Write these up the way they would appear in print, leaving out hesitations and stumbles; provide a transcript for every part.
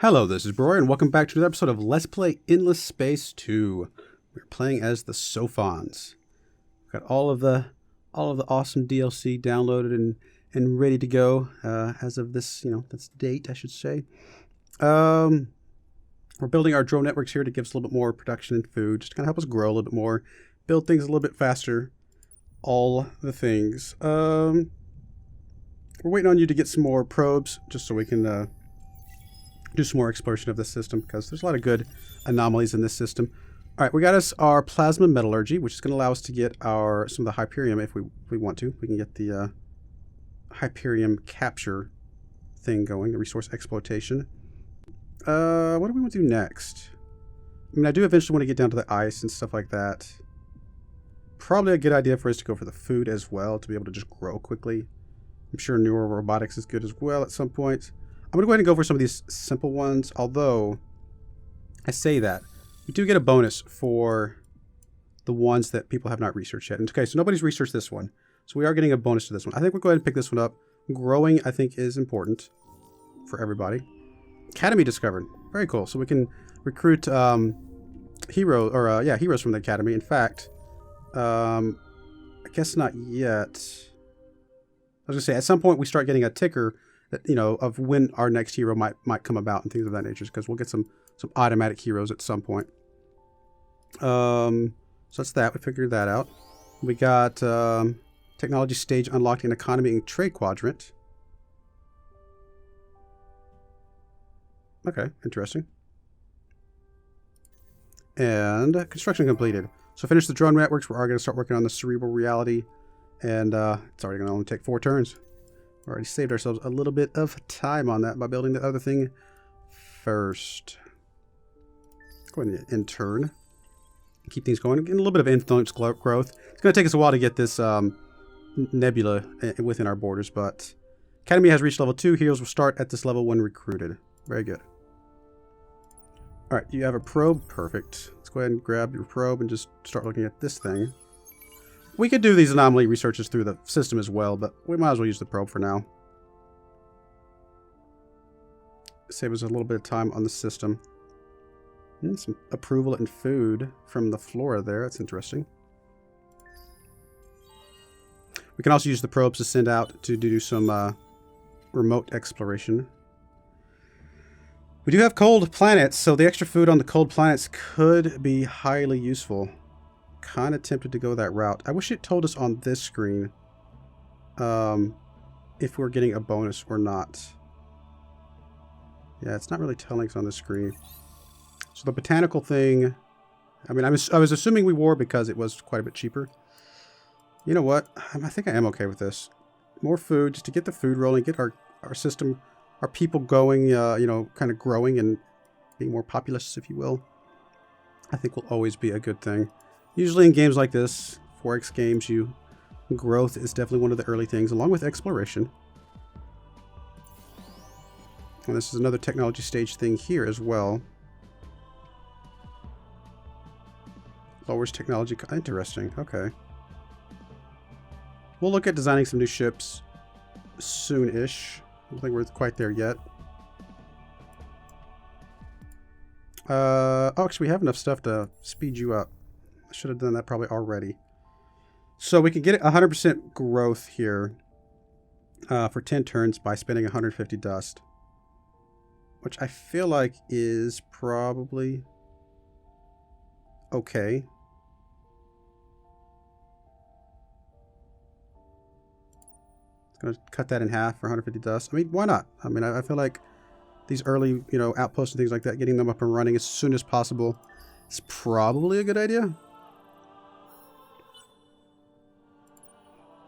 Hello, this is Broyar, and welcome back to another episode of Let's Play Endless Space 2. We're playing as the Sophons. We've got all of the awesome DLC downloaded and ready to go as of this, this date, I should say. We're building our drone networks here to give us a little bit more production and food, just to kind of help us grow a little bit more, build things a little bit faster, all the things. We're waiting on you to get some more probes, just so we can do some more exploration of this system, because there's a lot of good anomalies in this system. All right, we got us our plasma metallurgy, which is going to allow us to get some of the Hyperium if we want to. We can get the Hyperium capture thing going, the resource exploitation. What do we want to do next? I mean, I do eventually want to get down to the ice and stuff like that. Probably a good idea for us to go for the food as well, to be able to just grow quickly. I'm sure neural robotics is good as well at some point. I'm going to go ahead and go for some of these simple ones, although I say that. We do get a bonus for the ones that people have not researched yet. Okay, so nobody's researched this one. So we are getting a bonus to this one. I think we'll go ahead and pick this one up. Growing, I think, is important for everybody. Academy discovered. Very cool. So we can recruit heroes from the Academy. In fact, I guess not yet. I was going to say, at some point we start getting a ticker that, of when our next hero might come about and things of that nature, because we'll get some automatic heroes at some point. So that's that. We figured that out. We got technology stage unlocked in economy and trade quadrant. Okay, interesting. And construction completed. So finish the drone networks. We are going to start working on the cerebral reality, and it's already going to only take 4 turns. We already saved ourselves a little bit of time on that by building the other thing first. Go ahead and intern. Keep things going. Get a little bit of influence growth. It's going to take us a while to get this nebula within our borders, but Academy has reached level 2. Heroes will start at this level when recruited. Very good. Alright, you have a probe. Perfect. Let's go ahead and grab your probe and just start looking at this thing. We could do these anomaly researches through the system as well, but we might as well use the probe for now. Save us a little bit of time on the system. Some approval and food from the flora there. That's interesting. We can also use the probes to send out to do some remote exploration. We do have cold planets, so the extra food on the cold planets could be highly useful. Kind of tempted to go that route. I wish it told us on this screen if we're getting a bonus or not. Yeah, it's not really telling us on the screen. So the botanical thing, I mean, I was assuming we were because it was quite a bit cheaper. You know what? I think I am okay with this. More food, just to get the food rolling, get our system, our people going, kind of growing and being more populous, if you will. I think will always be a good thing. Usually in games like this, 4X games, growth is definitely one of the early things, along with exploration. And this is another technology stage thing here as well. Lowers technology. Interesting. Okay. We'll look at designing some new ships soon-ish. I don't think we're quite there yet. Oh, actually, we have enough stuff to speed you up. I should have done that probably already. So we can get 100% growth here for 10 turns by spending 150 dust. Which I feel like is probably okay. It's going to cut that in half for 150 dust. I mean, why not? I mean, I feel like these early, outposts and things like that, getting them up and running as soon as possible is probably a good idea.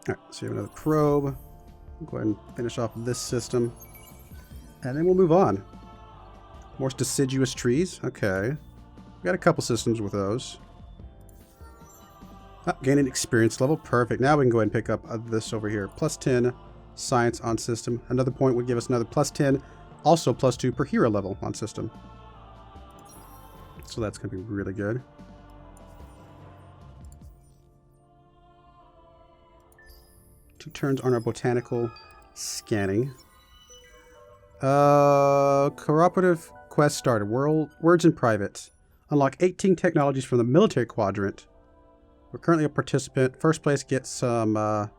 Alright, so you have another probe. We'll go ahead and finish off this system. And then we'll move on. More deciduous trees. Okay. We got a couple systems with those. Gaining experience level. Perfect. Now we can go ahead and pick up this over here. Plus 10 science on system. Another point would give us another plus 10. Also plus 2 per hero level on system. So that's going to be really good. Two turns on our botanical scanning. Cooperative quest started. Words in private. Unlock 18 technologies from the military quadrant. We're currently a participant. First place gets some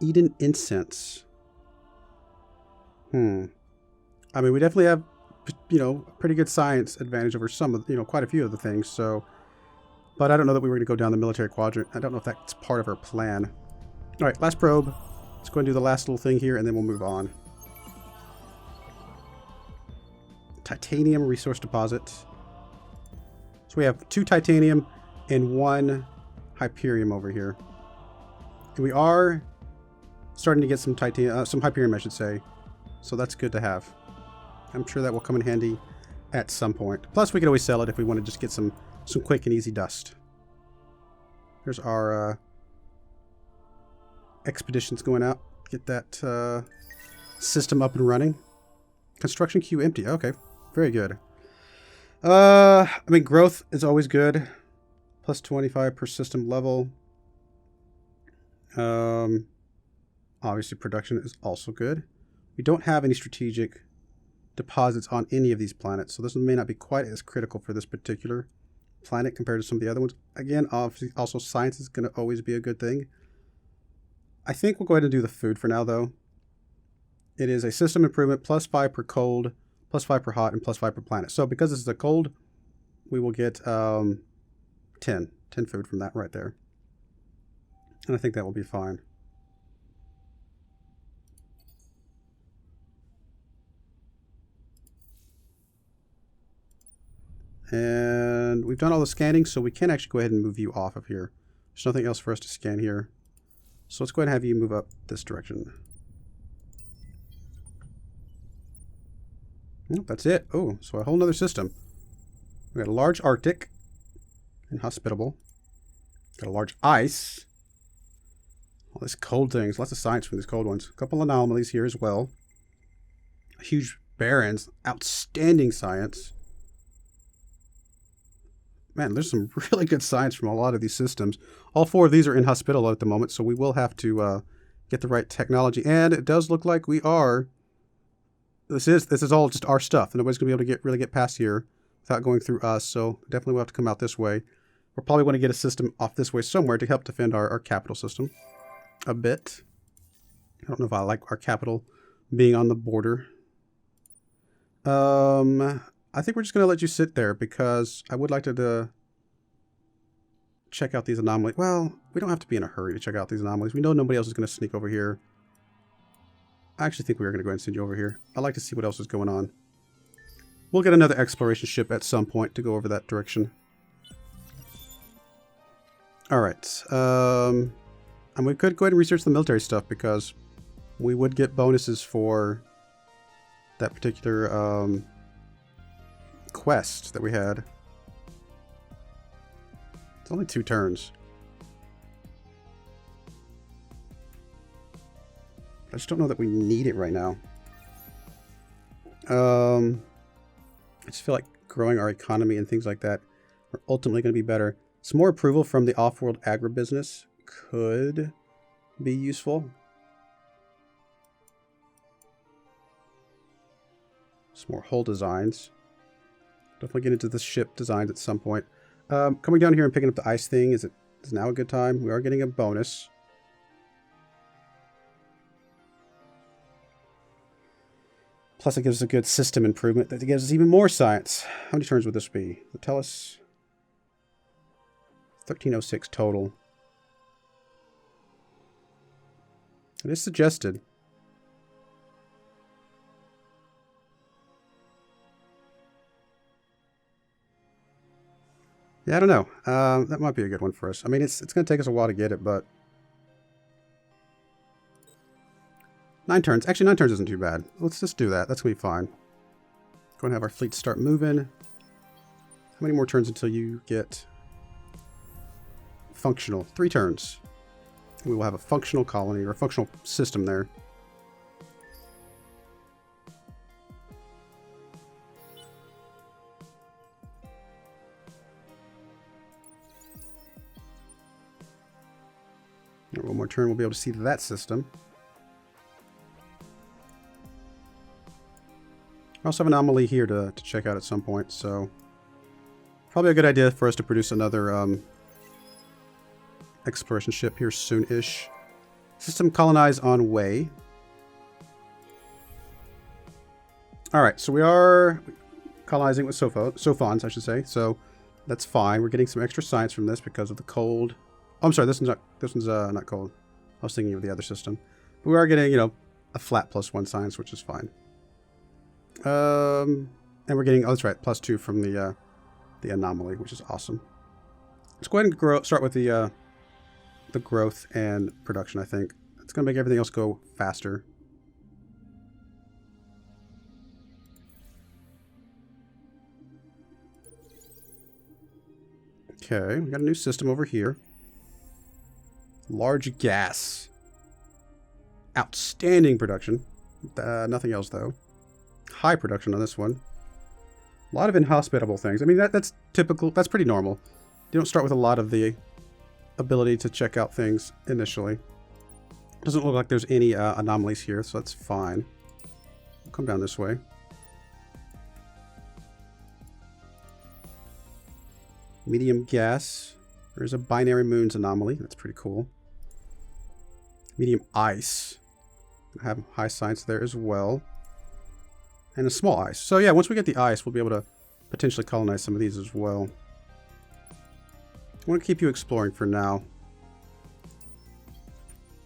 Eden incense. I mean, we definitely have, you know, a pretty good science advantage over some of, you know, quite a few of the things. So, but I don't know that we were going to go down the military quadrant. I don't know if that's part of our plan. All right, last probe. Let's go and do the last little thing here, and then we'll move on. Titanium resource deposit. So we have 2 titanium and 1 Hyperium over here. And we are starting to get some titanium, some Hyperium, I should say. So that's good to have. I'm sure that will come in handy at some point. Plus, we could always sell it if we want to just get some quick and easy dust. Here's our expeditions going out. Get that system up and running. Construction queue empty. Okay, very good. I mean, growth is always good. Plus 25 per system level. Obviously, production is also good. We don't have any strategic deposits on any of these planets, so this may not be quite as critical for this particular planet compared to some of the other ones. Again, obviously, also science is going to always be a good thing. I think we'll go ahead and do the food for now, though. It is a system improvement, plus 5 per cold, plus 5 per hot, and plus 5 per planet. So because this is a cold, we will get 10 food from that right there. And I think that will be fine. And we've done all the scanning, so we can actually go ahead and move you off of here. There's nothing else for us to scan here. So let's go ahead and have you move up this direction. Oh, that's it. Oh, so a whole nother system. We got a large Arctic. Inhospitable. Got a large ice. All these cold things. Lots of science from these cold ones. A couple anomalies here as well. Huge barrens. Outstanding science. Man, there's some really good science from a lot of these systems. All 4 of these are inhospitable at the moment, so we will have to get the right technology. And it does look like we are. This is all just our stuff. Nobody's going to be able to really get past here without going through us, so definitely we'll have to come out this way. We'll probably want to get a system off this way somewhere to help defend our capital system a bit. I don't know if I like our capital being on the border. I think we're just going to let you sit there because I would like to check out these anomalies. Well, we don't have to be in a hurry to check out these anomalies. We know nobody else is going to sneak over here. I actually think we are going to go ahead and send you over here. I'd like to see what else is going on. We'll get another exploration ship at some point to go over that direction. Alright. And we could go ahead and research the military stuff because we would get bonuses for that particular quest that we had. It's only 2 turns. I just don't know that we need it right now. I just feel like growing our economy and things like that are ultimately going to be better. Some more approval from the off-world agribusiness could be useful. Some more hull designs. Definitely get into the ship designs at some point. Coming down here and picking up the ice thing, is now a good time? We are getting a bonus. Plus it gives us a good system improvement that gives us even more science. How many turns would this be? It'll tell us 1306 total. It is suggested. Yeah, I don't know. That might be a good one for us. I mean, it's going to take us a while to get it, but 9 turns. Actually, 9 turns isn't too bad. Let's just do that. That's going to be fine. Go and have our fleet start moving. How many more turns until you get functional? 3 turns. We will have a functional colony or a functional system there. One more turn, we'll be able to see that system. We also have an anomaly here to check out at some point, so probably a good idea for us to produce another exploration ship here soon-ish. System colonize on way. Alright, so we are colonizing with Sophons, I should say, so that's fine. We're getting some extra science from this because of the cold. Oh, I'm sorry, this one's not cold. I was thinking of the other system. But we are getting, you know, a flat +1 science, which is fine. And we're getting, oh, that's right, +2 from the anomaly, which is awesome. Let's go ahead and start with the growth and production, I think. It's going to make everything else go faster. Okay, we got a new system over here. Large gas. Outstanding production. Nothing else, though. High production on this one. A lot of inhospitable things. I mean, that's typical. That's pretty normal. You don't start with a lot of the ability to check out things initially. Doesn't look like there's any anomalies here, so that's fine. We'll come down this way. Medium gas. There's a binary moons anomaly. That's pretty cool. Medium ice. I have high science there as well. And a small ice. So yeah, once we get the ice, we'll be able to potentially colonize some of these as well. I want to keep you exploring for now.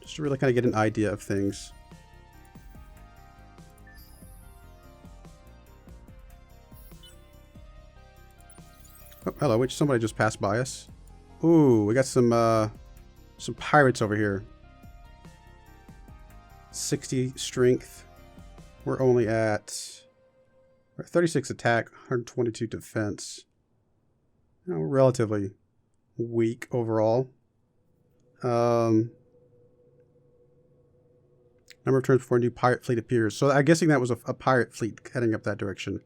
Just to really kind of get an idea of things. Oh, hello, somebody just passed by us. Ooh, we got some pirates over here. 60 strength. We're only at 36 attack, 122 defense. You know, we're relatively weak overall. Number of turns before a new pirate fleet appears. So I'm guessing that was a pirate fleet heading up that direction.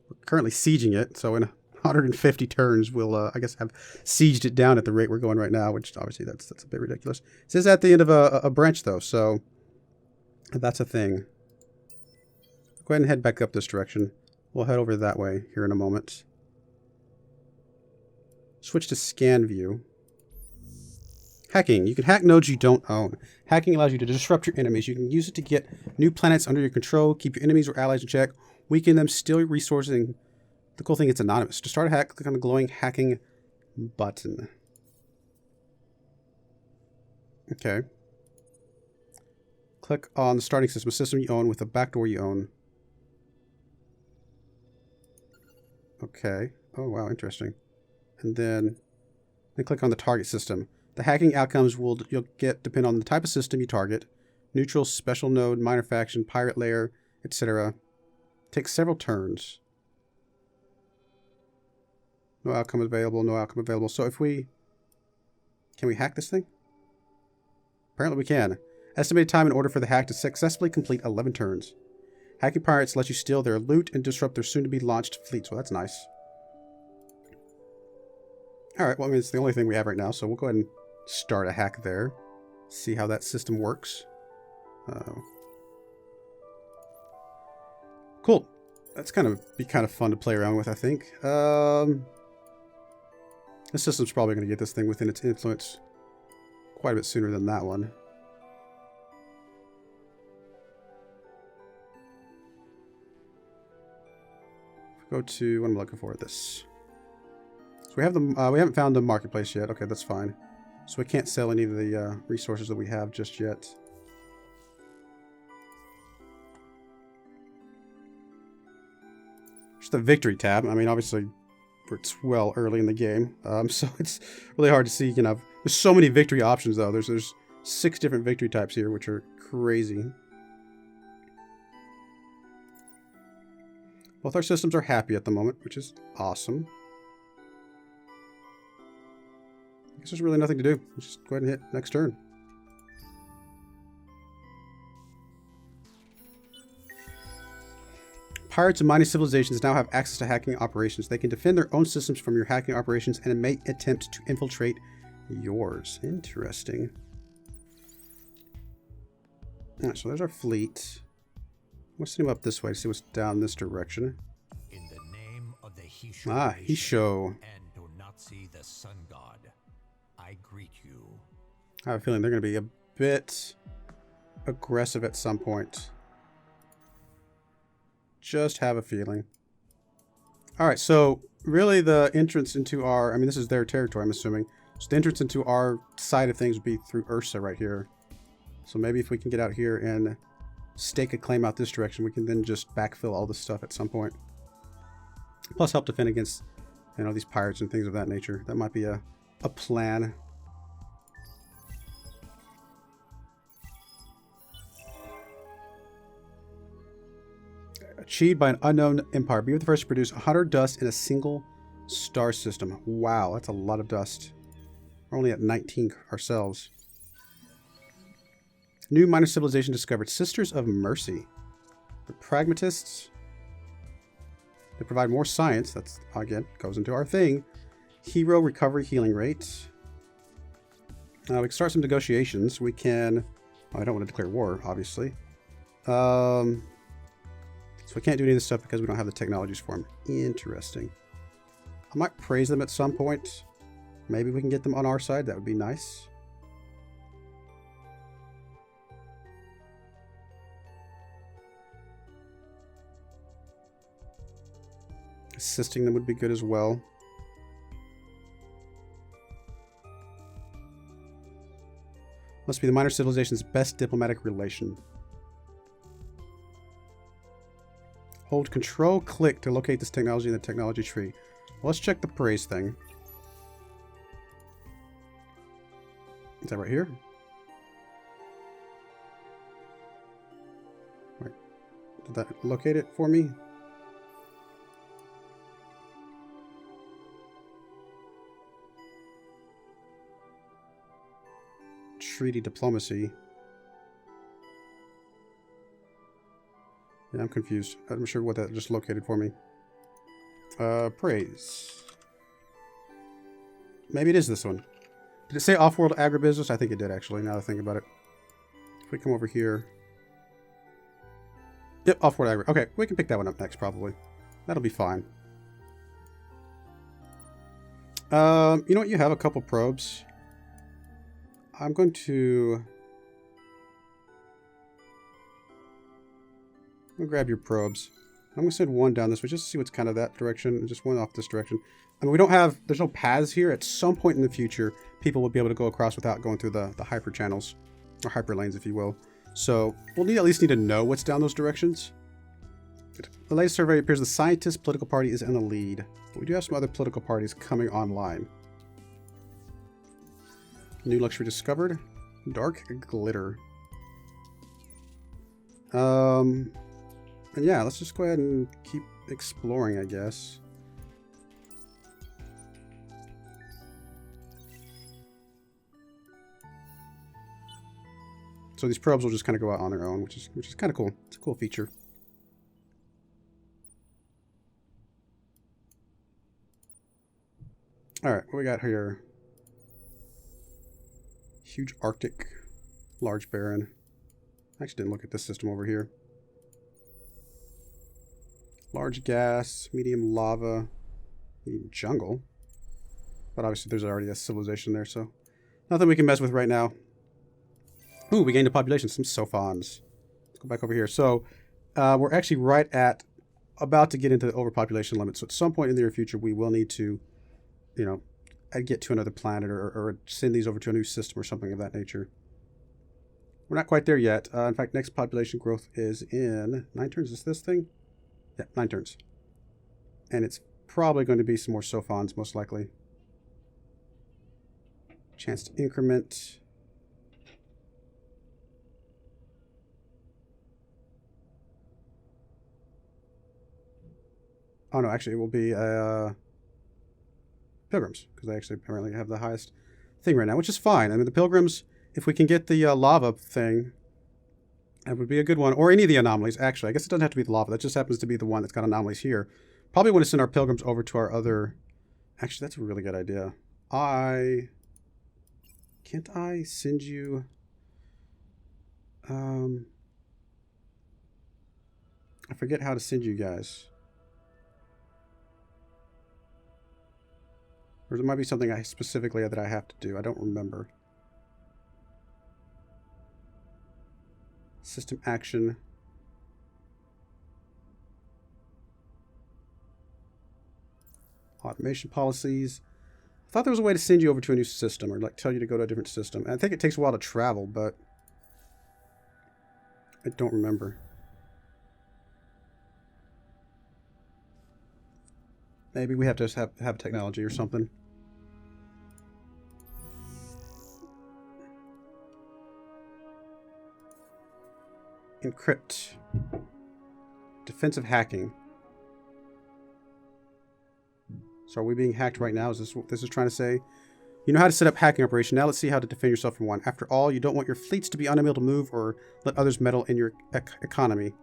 We're currently sieging it, so in 150 turns we'll, I guess, have sieged it down at the rate we're going right now, which obviously that's a bit ridiculous. This is at the end of a branch, though, so that's a thing. Go ahead and head back up this direction. We'll head over that way here in a moment. Switch to scan view. Hacking. You can hack nodes you don't own. Hacking allows you to disrupt your enemies. You can use it to get new planets under your control, keep your enemies or allies in check, weaken them, steal your resources, and the cool thing, it's anonymous. To start a hack, click on the glowing hacking button. Okay. Click on the starting system, a system you own with a backdoor you own. Okay. Oh, wow, interesting. And then click on the target system. The hacking outcomes you'll get depend on the type of system you target. Neutral, special node, minor faction, pirate layer, etc. Takes several turns. No outcome available, no outcome available. So if can we hack this thing? Apparently we can. Estimated time in order for the hack to successfully complete 11 turns. Hacking pirates lets you steal their loot and disrupt their soon-to-be launched fleets. Well, that's nice. Alright, well, I mean, it's the only thing we have right now, so we'll go ahead and start a hack there. See how that system works. Cool. That's be kind of fun to play around with, I think. This system's probably going to get this thing within its influence quite a bit sooner than that one. Go to what I'm looking for. This. So we have we haven't found the marketplace yet. Okay, that's fine. So we can't sell any of the resources that we have just yet. Just the victory tab. I mean, obviously, it's well early in the game, so it's really hard to see. You know, there's so many victory options though. There's 6 different victory types here, which are crazy. Both our systems are happy at the moment, which is awesome. I guess there's really nothing to do. Let's just go ahead and hit next turn. Pirates and mining civilizations now have access to hacking operations. They can defend their own systems from your hacking operations and may attempt to infiltrate yours. Interesting. Alright, so there's our fleet. Let's send him up this way to see what's down this direction. In the name of the Hisho Hisho. and Donatsi the sun god, I greet you. I have a feeling they're going to be a bit aggressive at some point. Just have a feeling. Alright, so really the entrance into our... I mean, this is their territory, I'm assuming. So the entrance into our side of things would be through Ursa right here. So maybe if we can get out here and stake a claim out this direction, we can then just backfill all this stuff at some point. Plus help defend against, you know, these pirates and things of that nature. That might be a plan. Achieved by an unknown empire. Be the first to produce 100 dust in a single star system. Wow, that's a lot of dust. We're only at 19 ourselves. New minor civilization discovered. Sisters of Mercy. The pragmatists. They provide more science. That's, again, goes into our thing. Hero recovery healing rate. We can start some negotiations. We can... Oh, I don't want to declare war, obviously. So we can't do any of this stuff because we don't have the technologies for them. Interesting. I might praise them at some point. Maybe we can get them on our side. That would be nice. Assisting them would be good as well. Must be the minor civilization's best diplomatic relation. Hold control click to locate this technology in the technology tree. Well, let's check the praise thing. Is that right here? Right. Did that locate it for me? Treaty diplomacy. Yeah, I'm confused. I'm not sure what that just located for me. Praise. Maybe it is this one. Did it say off-world agribusiness? I think it did, actually, now that I think about it. If we come over here. Yep, off-world agri. Okay, we can pick that one up next, probably. That'll be fine. You know what? You have a couple probes. I'm going to... I'm going to grab your probes. I'm going to send one down this way just to see what's kind of that direction, and just one off this direction. I mean, we don't have... There's no paths here. At some point in the future, people will be able to go across without going through the hyper channels. Or hyper lanes, if you will. So, we'll at least need to know what's down those directions. The latest survey appears the scientist political party is in the lead. But we do have some other political parties coming online. New luxury discovered. Dark glitter. And yeah, let's just go ahead and keep exploring, I guess. So these probes will just kind of go out on their own, which is kind of cool. It's a cool feature. All right, what we got here? Huge Arctic, large barren. I actually didn't look at this system over here. Large gas, medium lava, medium jungle. But obviously there's already a civilization there, so nothing we can mess with right now. Ooh, we gained a population, some Sophons. Let's go back over here. So we're actually right at, about to get into the overpopulation limit. So at some point in the near future, we will need to, you know, get to another planet or send these over to a new system or something of that nature. We're not quite there yet. In fact, next population growth is in 9 turns. Is this thing? Yeah, 9 turns. And it's probably going to be some more Sophons, most likely. Chance to increment. Oh no, actually it will be pilgrims, because they actually apparently have the highest thing right now, which is fine. I mean, the pilgrims, if we can get the lava thing, that would be a good one. Or any of the anomalies, actually. I guess it doesn't have to be the lava. That just happens to be the one that's got anomalies here. Probably want to send our pilgrims over to our other... Actually, that's a really good idea. Can't I send you... I forget how to send you guys. Or there might be something specifically that I have to do. I don't remember. System action. Automation policies. I thought there was a way to send you over to a new system or like tell you to go to a different system. And I think it takes a while to travel, but I don't remember. Maybe we have to have technology or something. Encrypt. Defensive hacking. So are we being hacked right now? Is this what this is trying to say? You know how to set up hacking operation. Now let's see how to defend yourself from one. After all, you don't want your fleets to be unable to move or let others meddle in your economy.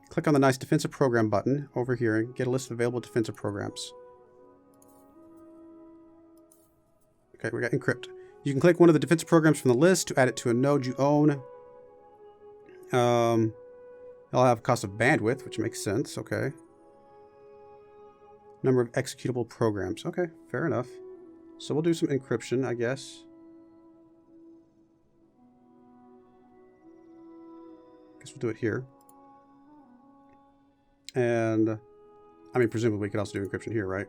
Click on the nice defensive program button over here and get a list of available defensive programs. Okay, we got encrypt. You can click one of the defensive programs from the list to add it to a node you own. They'll have a cost of bandwidth, which makes sense. Okay. Number of executable programs. Okay, fair enough. So we'll do some encryption, I guess. Guess we'll do it here. And, I mean, presumably we could also do encryption here, right?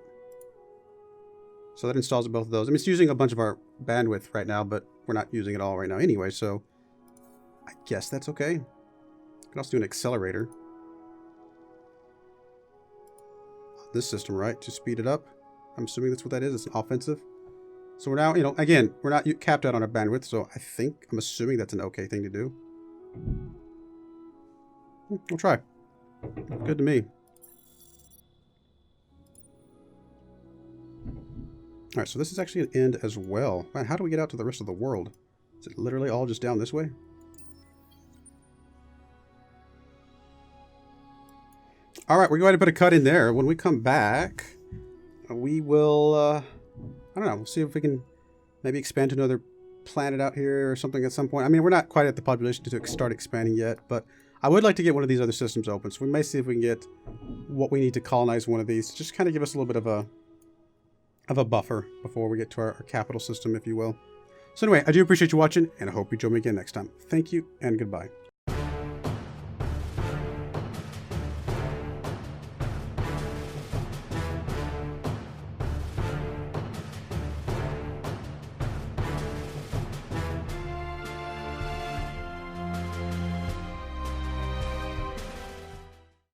So that installs both of those. I mean, it's using a bunch of our bandwidth right now, but we're not using it all right now anyway, so I guess that's okay. We can also do an accelerator. This system, right? To speed it up. I'm assuming that's what that is. It's an offensive. So we're now, you know, again, we're not capped out on our bandwidth, so I'm assuming that's an okay thing to do. We'll try. Good to me. Alright, so this is actually an end as well. Man, how do we get out to the rest of the world? Is it literally all just down this way? Alright, we're going to put a cut in there. When we come back, we will, I don't know, we'll see if we can maybe expand to another planet out here or something at some point. I mean, we're not quite at the population to start expanding yet, but I would like to get one of these other systems open. So we may see if we can get what we need to colonize one of these. Just kind of give us a little bit of a buffer before we get to our capital system, if you will. So anyway, I do appreciate you watching, and I hope you join me again next time. Thank you, and goodbye.